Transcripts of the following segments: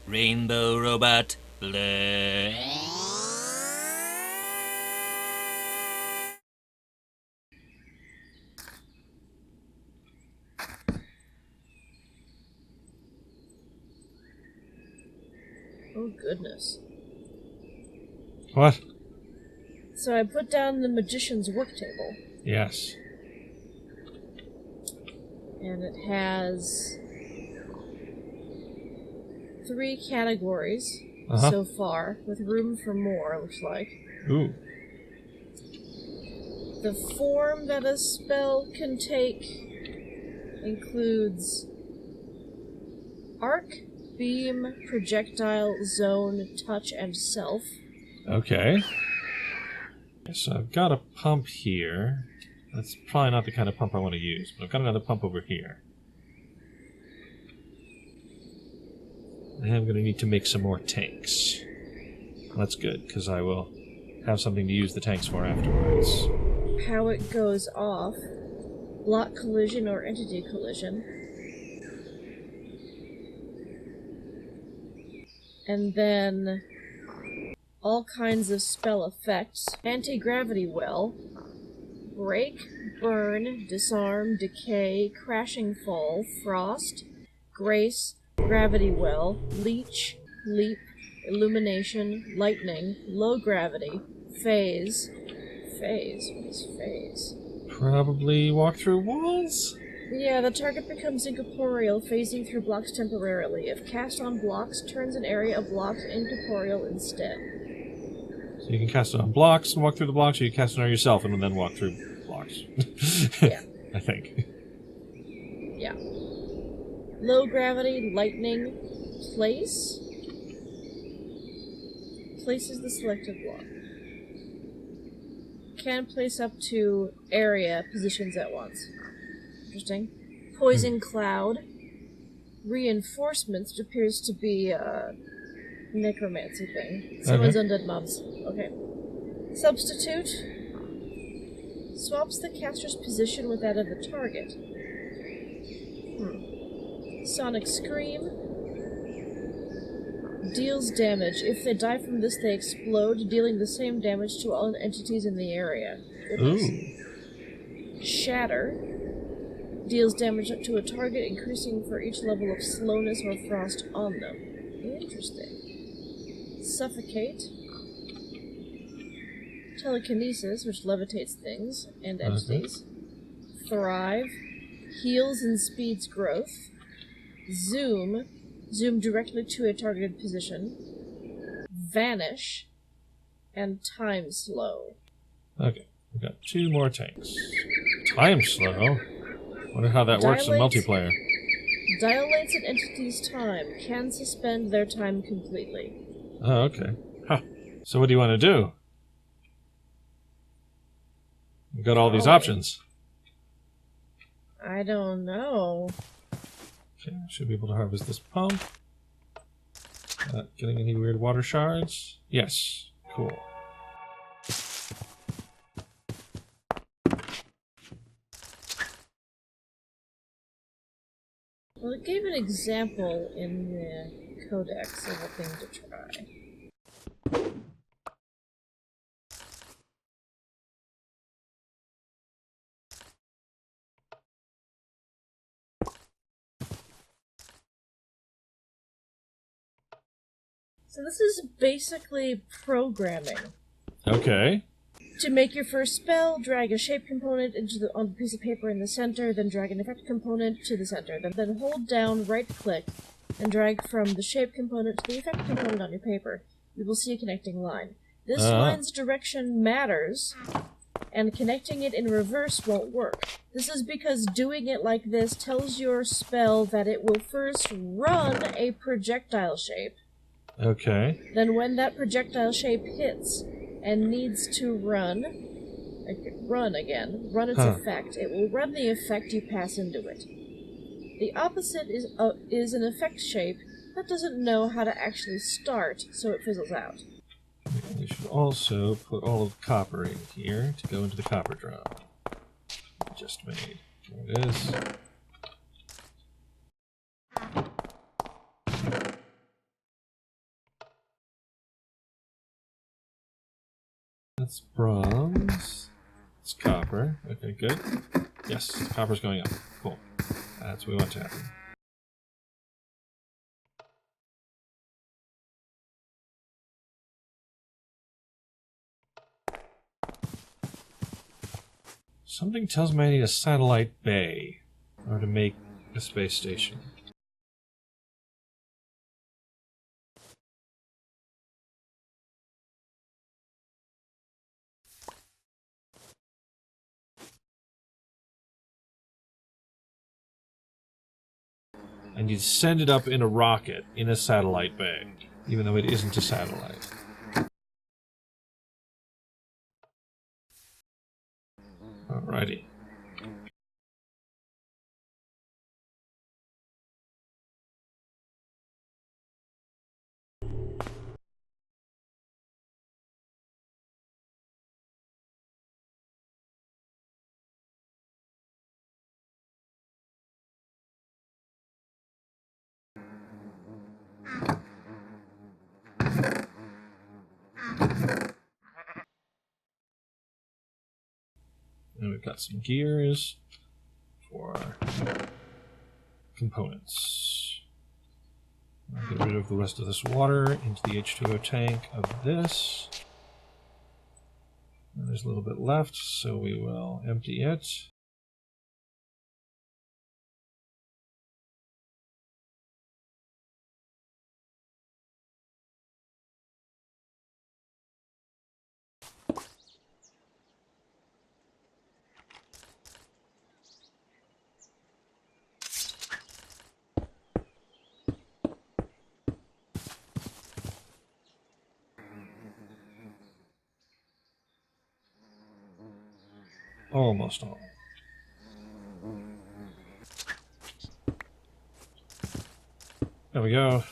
Rainbow robot. Bleh. Oh, goodness. What? So I put down the magician's worktable. Yes. And it has 3 categories so far, with room for more, it looks like. Ooh. The form that a spell can take includes arc, beam, projectile, zone, touch, and self. Okay. So I've got a pump here. That's probably not the kind of pump I want to use, but I've got another pump over here. I am going to need to make some more tanks. That's good, because I will have something to use the tanks for afterwards. How it goes off. Block collision or entity collision. And then all kinds of spell effects. Anti-gravity well. Break, burn, disarm, decay, crashing fall, frost, grace, gravity well, leech, leap, illumination, lightning, low gravity, phase. Phase? What is phase? Probably walk through walls? Yeah, the target becomes incorporeal, phasing through blocks temporarily. If cast on blocks, turns an area of blocks incorporeal instead. So you can cast it on blocks and walk through the blocks, or you cast it on yourself and then walk through blocks. Yeah. I think. Yeah. Low gravity, lightning, place. Place is the selected block. Can place up to area positions at once. Interesting. Poison cloud. Reinforcements, which appears to be a necromancy thing. Someone's undead mobs. Okay. Substitute. Swaps the caster's position with that of the target. Sonic Scream. Deals damage. If they die from this, they explode, dealing the same damage to all entities in the area. Goodness. Ooh. Shatter. Deals damage up to a target, increasing for each level of slowness or frost on them. Interesting. Suffocate. Telekinesis, which levitates things and entities. Thrive. Heals and speeds growth. Zoom. Zoom directly to a targeted position. Vanish. And time slow. Okay, we've got 2 more tanks. Time slow? Wonder how that works in multiplayer. Dilates an entity's time. Can suspend their time completely. Oh, okay. Huh. So what do you want to do? We've got all these options. I don't know. Okay, should be able to harvest this pump. Not getting any weird water shards? Yes. Cool. Well, it gave an example in the codex of a thing to try. So this is basically programming. Okay. To make your first spell, drag a shape component on the piece of paper in the center, then drag an effect component to the center. Then hold down right-click and drag from the shape component to the effect component on your paper. You will see a connecting line. This line's direction matters, and connecting it in reverse won't work. This is because doing it like this tells your spell that it will first run a projectile shape. Okay. Then when that projectile shape hits and needs to run its effect, it will run the effect you pass into it. The opposite is an effect shape that doesn't know how to actually start, so it fizzles out. We should also put all of the copper in here to go into the copper drum. Just made. There it is. That's bronze. It's copper. Okay, good. Yes, copper's going up. Cool. That's what we want to happen. Something tells me I need a satellite bay in order to make a space station. I need to send it up in a rocket in a satellite bay, even though it isn't a satellite. Alrighty. And we've got some gears for components. I'll get rid of the rest of this water into the H2O tank of this. And there's a little bit left, so we will empty it. Almost all. There we go.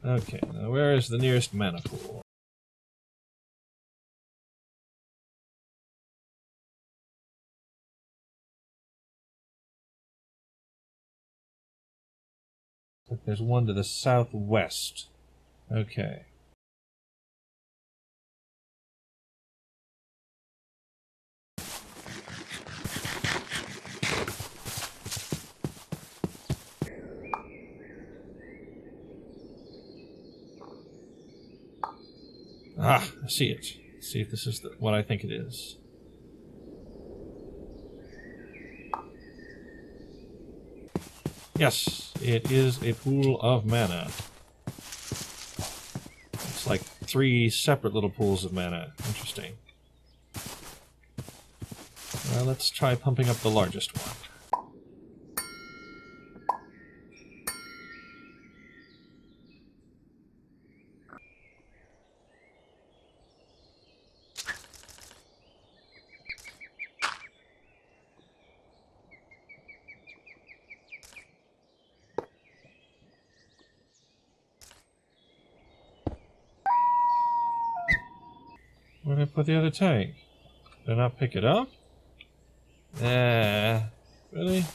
Okay, now where is the nearest mana pool? There's one to the southwest. Okay. Ah, I see it. Let's see if this is what I think it is. Yes, it is a pool of mana. It's like 3 separate little pools of mana. Interesting. Well, let's try pumping up the largest one. Where did I put the other tank? Did I not pick it up? Really?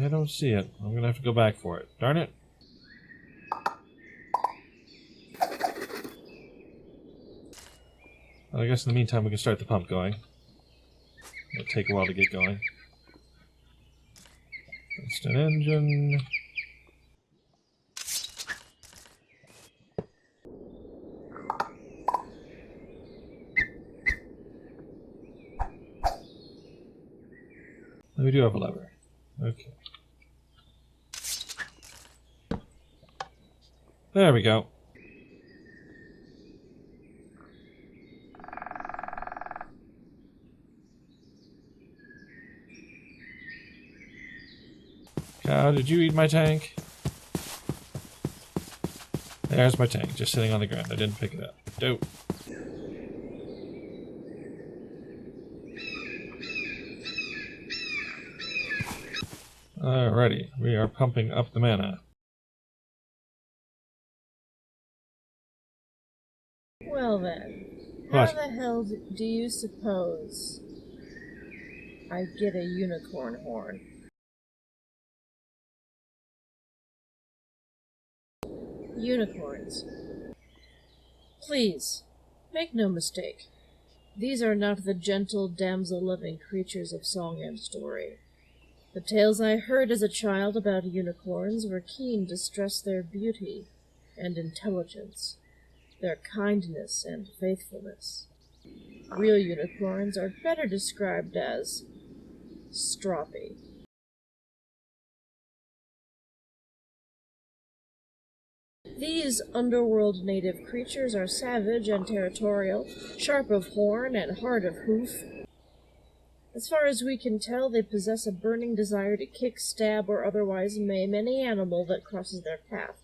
I don't see it. I'm gonna have to go back for it. Darn it. Well, I guess in the meantime we can start the pump going. It'll take a while to get going. Instant engine. We do have a lever. Okay. There we go. Cow, did you eat my tank? There's my tank, just sitting on the ground. I didn't pick it up. Dope. Alrighty, we are pumping up the mana. Well then, How What? the hell do you suppose I get a unicorn horn? Unicorns. Please, make no mistake. These are not the gentle, damsel-loving creatures of song and story. The tales I heard as a child about unicorns were keen to stress their beauty and intelligence, their kindness and faithfulness. Real unicorns are better described as stroppy. These underworld native creatures are savage and territorial, sharp of horn and hard of hoof. As far as we can tell, they possess a burning desire to kick, stab, or otherwise maim any animal that crosses their path,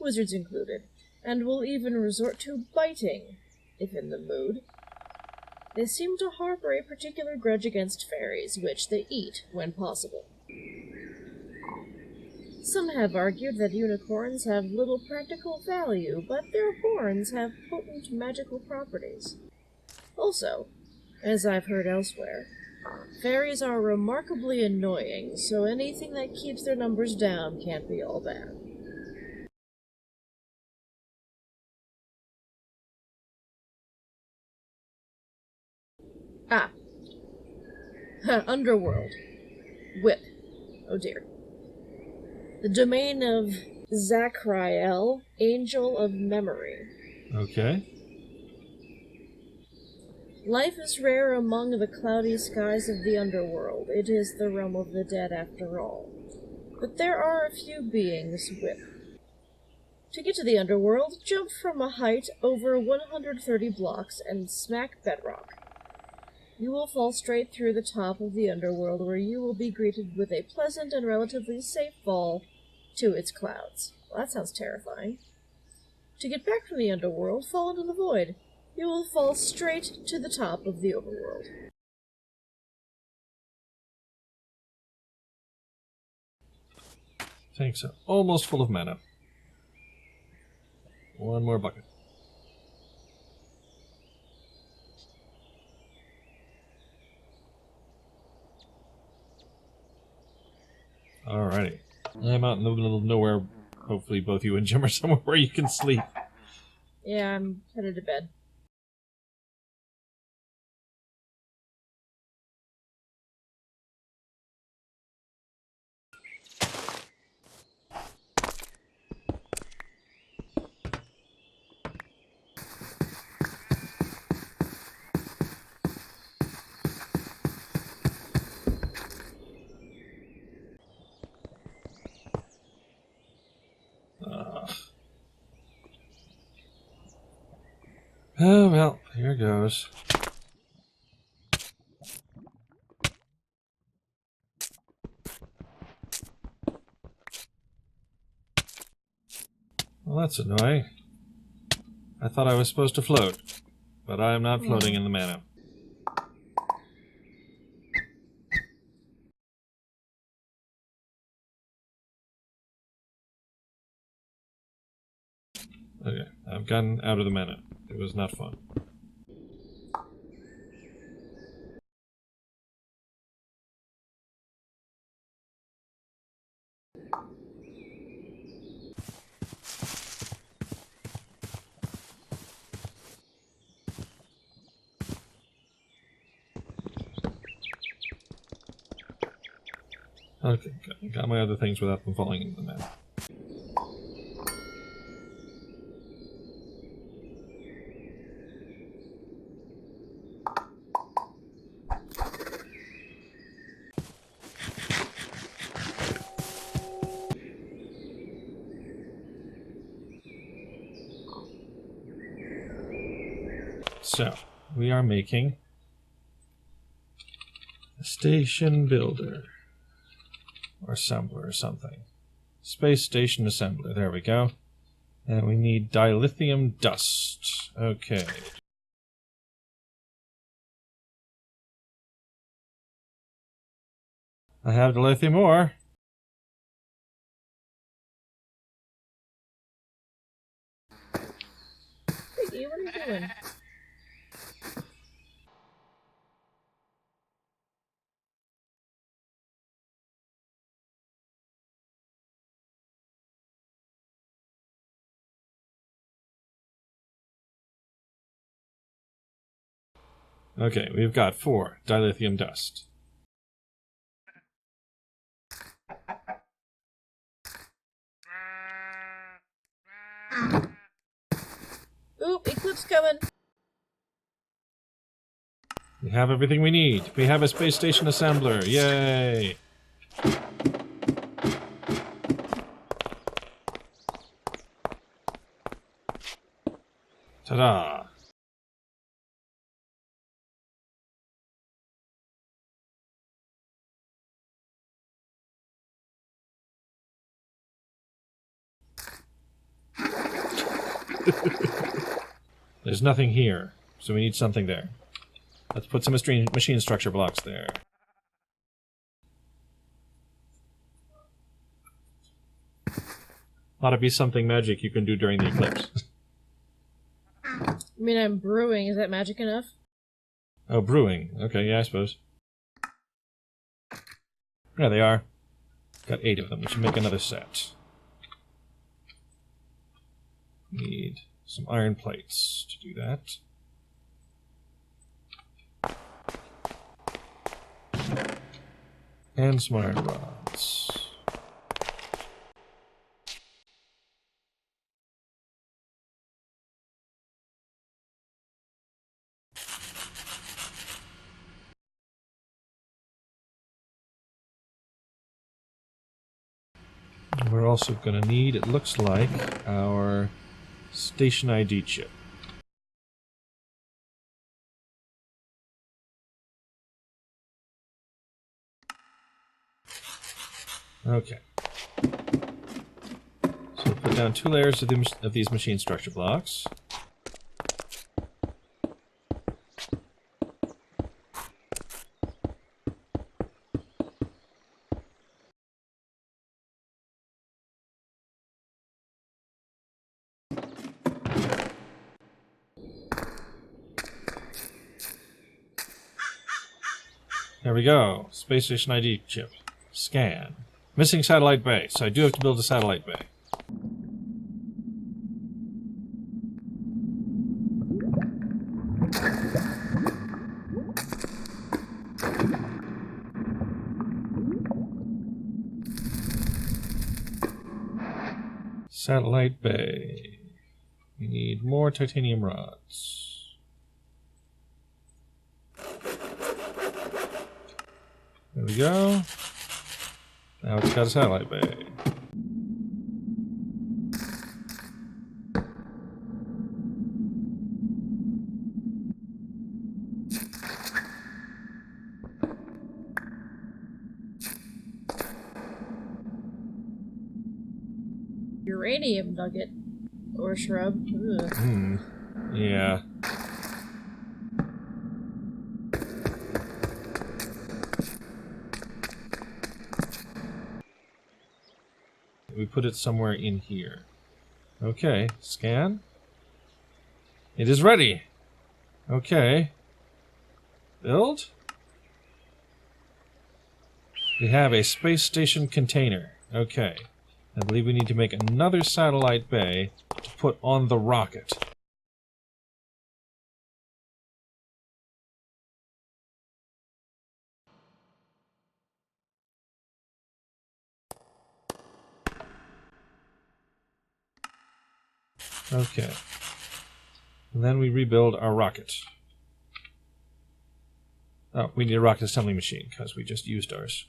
wizards included, and will even resort to biting, if in the mood. They seem to harbor a particular grudge against fairies, which they eat when possible. Some have argued that unicorns have little practical value, but their horns have potent magical properties. Also, as I've heard elsewhere, fairies are remarkably annoying, so anything that keeps their numbers down can't be all bad. Ah. Underworld. Whip. Oh dear. The domain of Zachriel, Angel of Memory. Okay. Life is rare among the cloudy skies of the underworld. It is the realm of the dead after all. But there are a few beings with. To get to the underworld, jump from a height over 130 blocks and smack bedrock. You will fall straight through the top of the underworld, where you will be greeted with a pleasant and relatively safe fall to its clouds. Well, that sounds terrifying. To get back from the underworld, fall into the void. You will fall straight to the top of the overworld. Tanks are almost full of mana. One more bucket. Alrighty. I'm out in the middle of nowhere. Hopefully both you and Jim are somewhere where you can sleep. Yeah, I'm headed to bed. Oh, well, here goes. Well, that's annoying. I thought I was supposed to float, but I am not floating in the mana. Okay, I've gotten out of the mana. It was not fun. Okay, got my other things without them falling into the mana. So, we are making a station builder. Or assembler or something. Space station assembler, there we go. And we need dilithium dust. Okay. I have dilithium ore. Piggy, what are you doing? Okay, we've got 4 dilithium dust. Oop, eclipse coming! We have everything we need. We have a space station assembler. Yay! Ta-da! There's nothing here, so we need something there. Let's put some machine structure blocks there. Ought to be something magic you can do during the eclipse. I mean, I'm brewing. Is that magic enough? Oh, brewing. Okay, yeah, I suppose. There they are. Got 8 of them. We should make another set. Need some iron plates to do that. And some iron rods. We're also going to need, it looks like, our station ID chip. Okay. So we'll put down 2 layers of these machine structure blocks. There we go. Space Station ID chip. Scan. Missing satellite bay, so I do have to build a satellite bay. Satellite bay. We need more titanium rods. There we go. Now it's got a satellite bay. Uranium nugget. Or shrub. Ugh. Yeah. We put it somewhere in here. Okay, scan. It is ready. Okay. Build. We have a space station container. Okay. I believe we need to make another satellite bay to put on the rocket. Okay. And then we rebuild our rocket. Oh, we need a rocket assembly machine because we just used ours.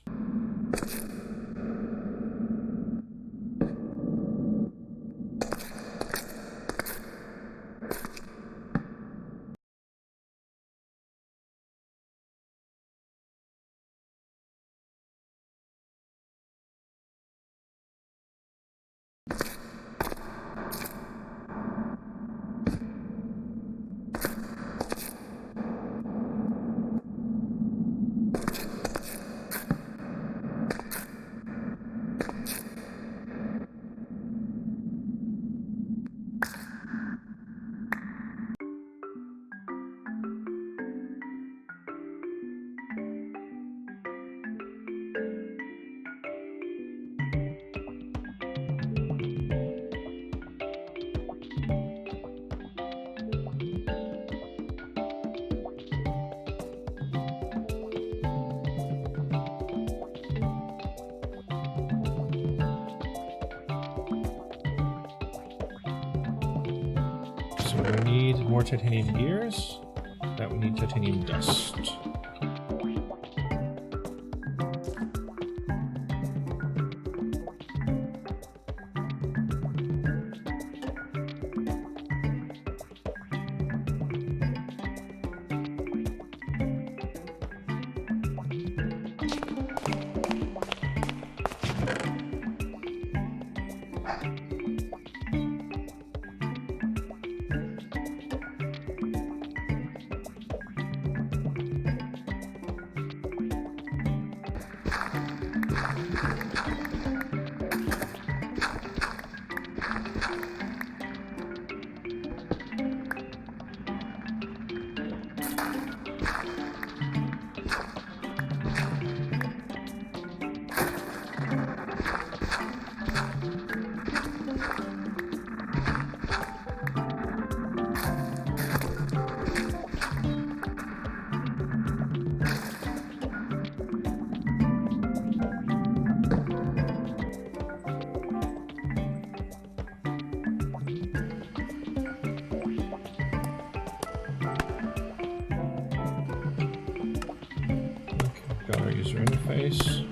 So we need more titanium gears. That we need titanium dust. Got our user interface.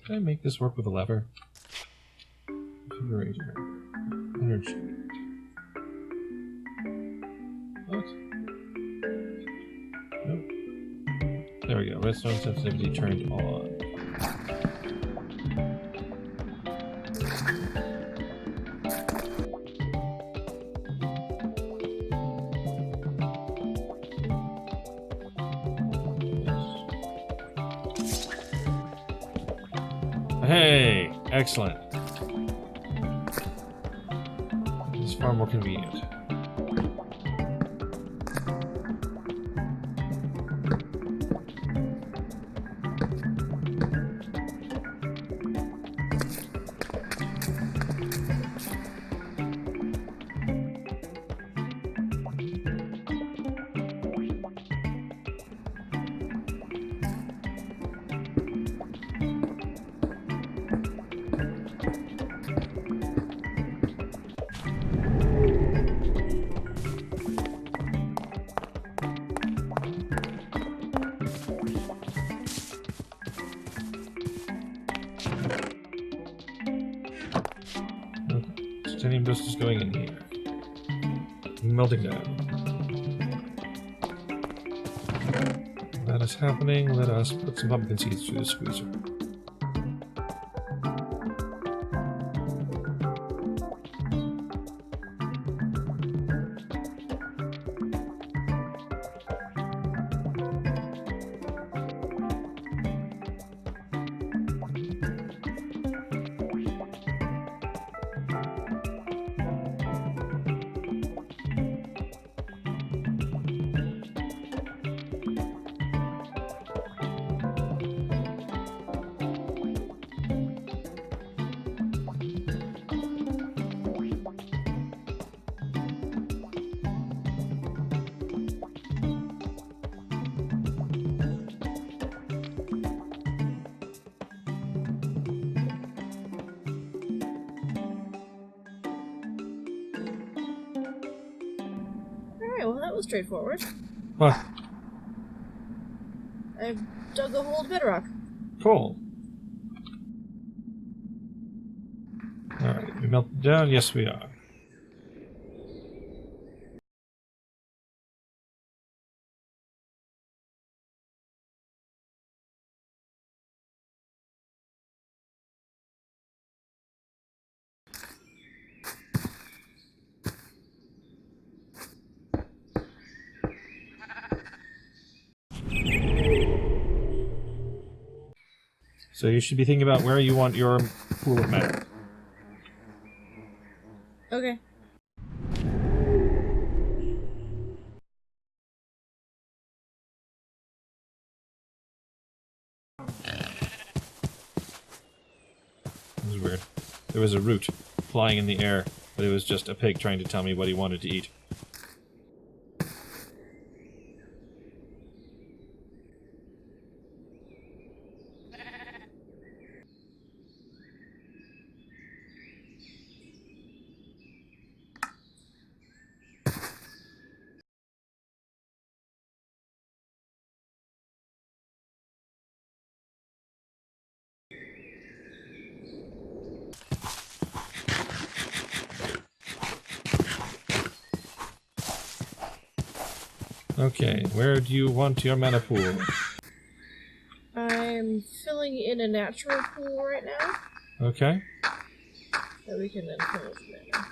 Can I make this work with a lever? Configurator. Energy. What? Nope. There we go. Redstone sensitivity turned on. Hey, excellent. This is far more convenient. Titanium dust is going in here. Melting down. That is happening. Let us put some pumpkin seeds through the squeezer. Alright, well that was straightforward. What? I've dug a hole in bedrock. Cool. Alright, we melted down? Yes, we are. So you should be thinking about where you want your pool of mana. Okay. It was weird. There was a root flying in the air, but it was just a pig trying to tell me what he wanted to eat. Okay, where do you want your mana pool? I'm filling in a natural pool right now Okay. that we can then fill with mana.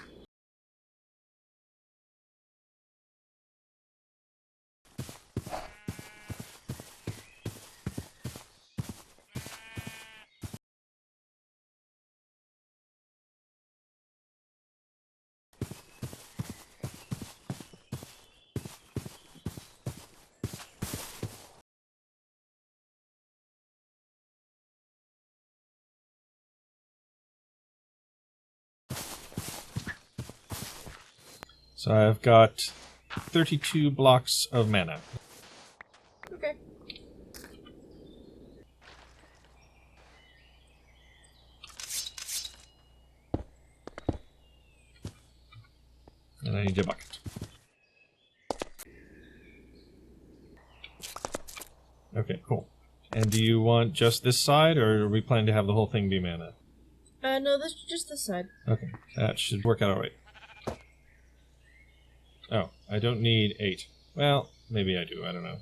So I've got 32 blocks of mana. Okay. And I need a bucket. Okay, cool. And do you want just this side, or are we planning to have the whole thing be mana? No, this just this side. Okay, that should work out alright. Oh, I don't need 8. Well, maybe I do, I don't know.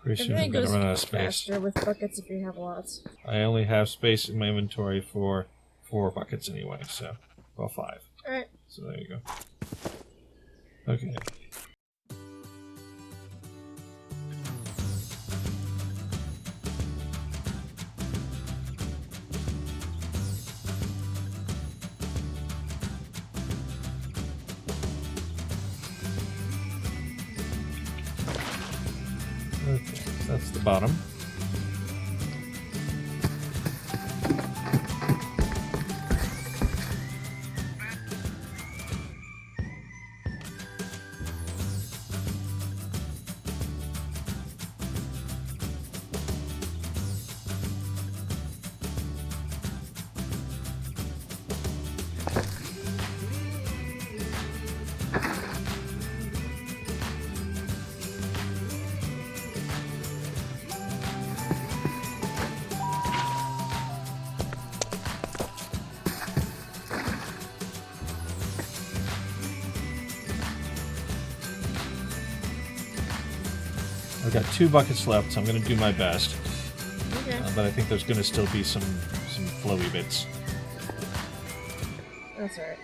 Pretty soon I'm Everything gonna goes run out of space. faster with buckets if you have lots. I only have space in my inventory for 4 buckets anyway, so... Well, 5. Alright. So there you go. Okay. Okay, that's the bottom. I've got 2 buckets left, so I'm going to do my best. Okay. But I think there's going to still be some flowy bits. That's alright.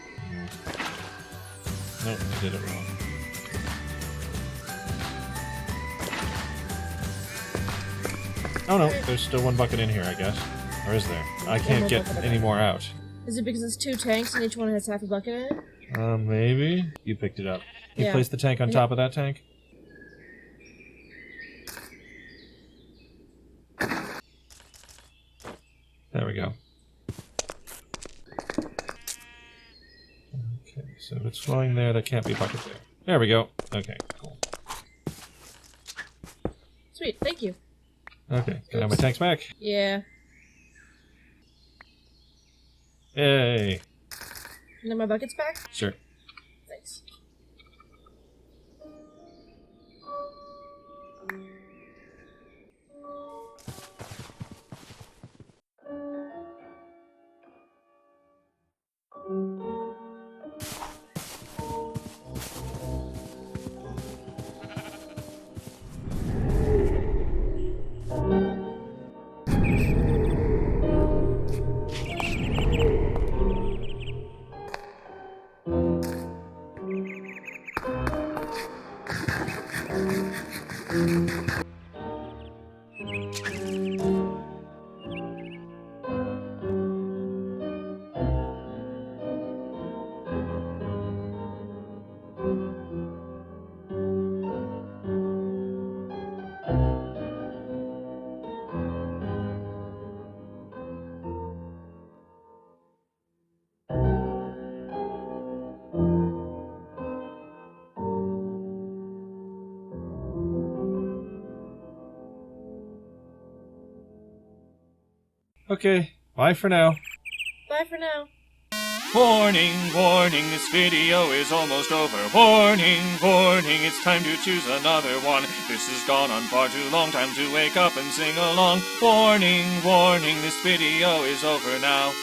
Nope, I did it wrong. Oh no, there's still 1 bucket in here, I guess. Or is there? I can't get any more out. Is it because it's 2 tanks and each one has half a bucket in it? Maybe? You picked it up. You Yeah. placed the tank on top of that tank? There we go. Okay, so if it's flowing there, that can't be a bucket there. There we go. Okay, cool. Sweet, thank you. Okay, can I have my tanks back? Yeah. Yay! And then my bucket's back? Sure. Thanks. Okay, bye for now. Bye for now. Warning, warning, this video is almost over. Warning, warning, it's time to choose another one. This has gone on far too long, time to wake up and sing along. Warning, warning, this video is over now.